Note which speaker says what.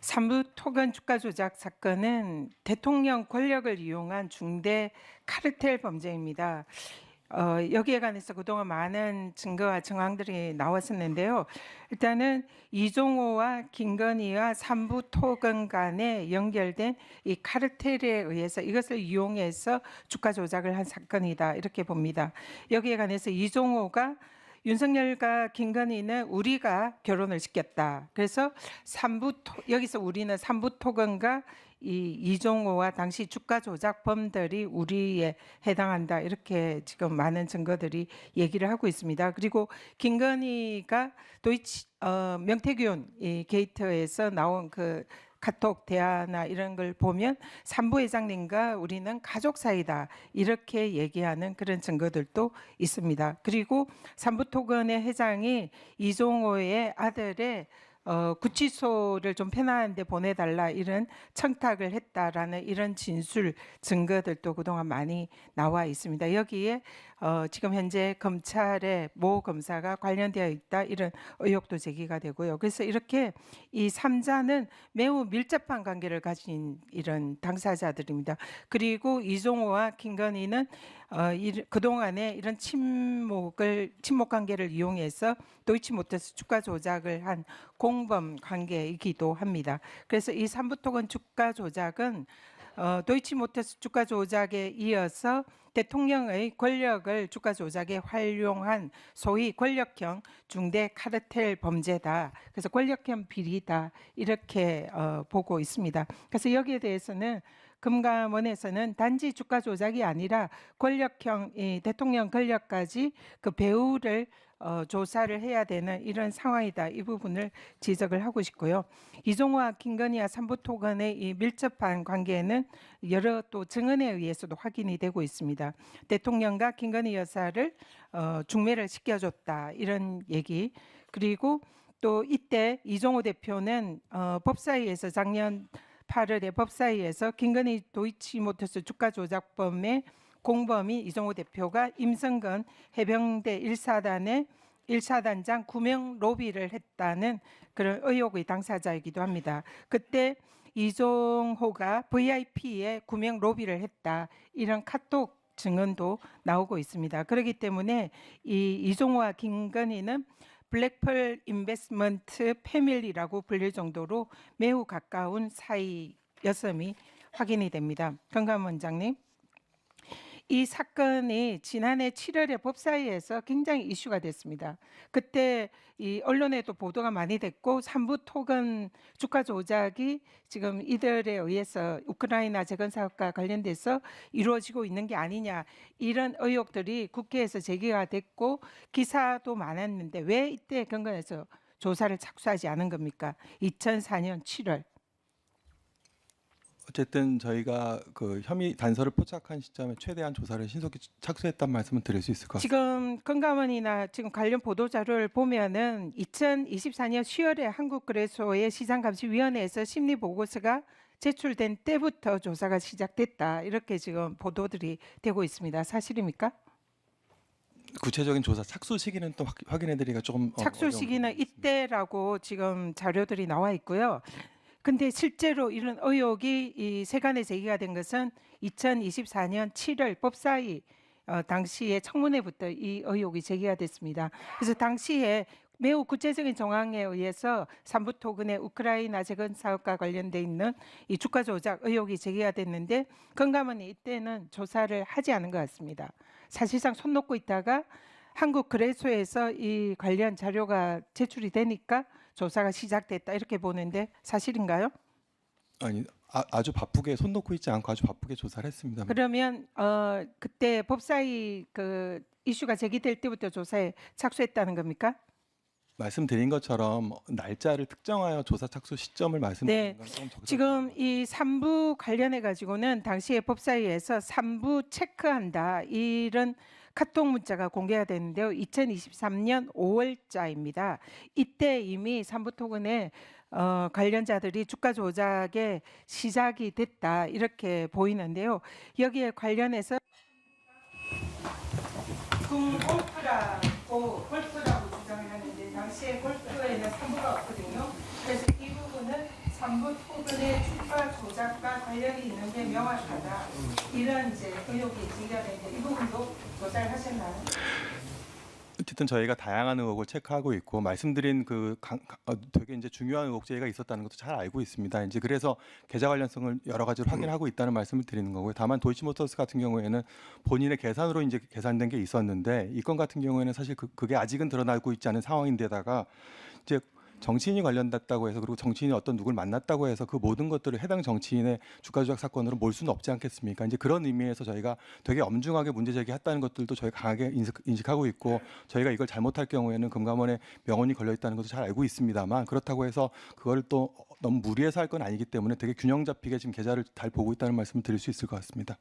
Speaker 1: 삼부 토건 주가 조작 사건은 대통령 권력을 이용한 중대 카르텔 범죄입니다. 여기에 관해서 그동안 많은 증거와 정황들이 나왔었는데요. 일단은 이종호와 김건희와 삼부 토건 간에 연결된 이 카르텔에 의해서 이것을 이용해서 주가 조작을 한 사건이다 이렇게 봅니다. 여기에 관해서 이종호가 윤석열과 김건희는 우리가 결혼을 시켰다. 그래서 여기서 우리는 삼부토건과 이종호와 당시 주가 조작범들이 우리에 해당한다. 이렇게 지금 많은 증거들이 얘기를 하고 있습니다. 그리고 김건희가 명태균 이 게이트에서 나온 그 카톡 대화나 이런 걸 보면 삼부 회장님과 우리는 가족 사이다 이렇게 얘기하는 그런 증거들도 있습니다. 그리고 삼부토건의 회장이 이종호의 아들의 구치소를 좀 편안한 데 보내달라 이런 청탁을 했다라는 이런 진술 증거들도 그동안 많이 나와 있습니다. 여기에 지금 현재 검찰의 모 검사가 관련되어 있다 이런 의혹도 제기가 되고요. 그래서 이렇게 이 3자는 매우 밀접한 관계를 가진 이런 당사자들입니다. 그리고 이종호와 김건희는 그동안에 이런 친목 관계를 이용해서 도이치모터스 주가 조작을 한 공범 관계이기도 합니다. 그래서 이 삼부토건 주가 조작은 도이치모터스 주가 조작에 이어서 대통령의 권력을 주가 조작에 활용한 소위 권력형 중대 카르텔 범죄다. 그래서 권력형 비리다 이렇게 보고 있습니다. 그래서 여기에 대해서는 금감원에서는 단지 주가 조작이 아니라 권력형 대통령 권력까지 그 배후를 조사를 해야 되는 이런 상황이다. 이 부분을 지적을 하고 싶고요. 이종호와 김건희와 삼부토건의 이 밀접한 관계는 여러 또 증언에 의해서도 확인이 되고 있습니다. 대통령과 김건희 여사를 중매를 시켜줬다 이런 얘기. 그리고 또 이때 이종호 대표는 법사위에서 작년 8월에 법사위에서 김건희 도이치모터스 주가 조작범의 공범이 이종호 대표가 임성근 해병대 1사단장 구명 로비를 했다는 그런 의혹의 당사자이기도 합니다. 그때 이종호가 VIP에 구명 로비를 했다 이런 카톡 증언도 나오고 있습니다. 그렇기 때문에 이종호와 김건희는 블랙펄 인베스트먼트 패밀리라고 불릴 정도로 매우 가까운 사이였음이 확인이 됩니다. 금감원장님, 이 사건이 지난해 7월에 법사위에서 굉장히 이슈가 됐습니다. 그때 이 언론에도 보도가 많이 됐고 삼부토건 주가 조작이 지금 이들에 의해서 우크라이나 재건 사업과 관련돼서 이루어지고 있는 게 아니냐 이런 의혹들이 국회에서 제기가 됐고 기사도 많았는데 왜 이때 경건에서 조사를 착수하지 않은 겁니까? 2004년 7월.
Speaker 2: 어쨌든 저희가 그 혐의 단서를 포착한 시점에 최대한 조사를 신속히 착수했단 말씀을 드릴 수 있을 것 같습니다.
Speaker 1: 지금 금감원이나 지금 관련 보도 자료를 보면은 2024년 10월에 한국거래소의 시장감시위원회에서 심리 보고서가 제출된 때부터 조사가 시작됐다 이렇게 지금 보도들이 되고 있습니다. 사실입니까?
Speaker 2: 구체적인 조사 착수 시기는 또 확인해드리기가 조금
Speaker 1: 착수 시기는 이때라고 지금 자료들이 나와 있고요. 근데 실제로 이런 의혹이 이 세간에 제기가 된 것은 2024년 7월 법사위 당시에 청문회부터 이 의혹이 제기가 됐습니다. 그래서 당시에 매우 구체적인 정황에 의해서 삼부토건의 우크라이나 재건 사업과 관련돼 있는 이 주가 조작 의혹이 제기가 됐는데 금감원이 이때는 조사를 하지 않은 것 같습니다. 사실상 손 놓고 있다가 한국거래소에서 이 관련 자료가 제출이 되니까 조사가 시작됐다 이렇게 보는데 사실인가요?
Speaker 2: 아니 아주 바쁘게 손 놓고 있지 않고 아주 바쁘게 조사를 했습니다.
Speaker 1: 그러면 그때 법사위 그 이슈가 제기될 때부터 조사에 착수했다는 겁니까?
Speaker 2: 말씀드린 것처럼 날짜를 특정하여 조사 착수 시점을 말씀드리는 건 좀 적절하지
Speaker 1: 지금 이 3부 관련해 가지고는 당시에 법사위에서 3부 체크한다 이런 카톡 문자가 공개가 됐는데요. 2023년 5월자입니다. 이때 이미 삼부토건의 관련자들이 주가 조작에 시작이 됐다 이렇게 보이는데요. 여기에 관련해서 골프라고 주장을 하는데 당시에 골프에는 3부가 없거든요. 그래서 이 부분은 정부 토근의 주가 조작과 관련이 있는 게 명확하다. 이런 이제 의혹이 제기되는데 이 부분도 조사하셨나요?
Speaker 2: 어쨌든 저희가 다양한 의혹을 체크하고 있고 말씀드린 되게 이제 중요한 의혹 제기가 있었다는 것도 잘 알고 있습니다. 이제 그래서 계좌 관련성을 여러 가지로 확인하고 있다는 말씀을 드리는 거고요. 다만 도이치모터스 같은 경우에는 본인의 계산으로 이제 계산된 게 있었는데 이 건 같은 경우에는 사실 그게 아직은 드러나고 있지 않은 상황인데다가 이제 정치인이 관련됐다고 해서 그리고 정치인이 어떤 누굴 만났다고 해서 그 모든 것들을 해당 정치인의 주가 조작 사건으로 몰 수는 없지 않겠습니까? 이제 그런 의미에서 저희가 되게 엄중하게 문제 제기했다는 것들도 저희가 강하게 인식하고 있고 저희가 이걸 잘못할 경우에는 금감원에 명언이 걸려 있다는 것도 잘 알고 있습니다만 그렇다고 해서 그걸 또 너무 무리해서 할 건 아니기 때문에 되게 균형 잡히게 지금 계좌를 잘 보고 있다는 말씀을 드릴 수 있을 것 같습니다.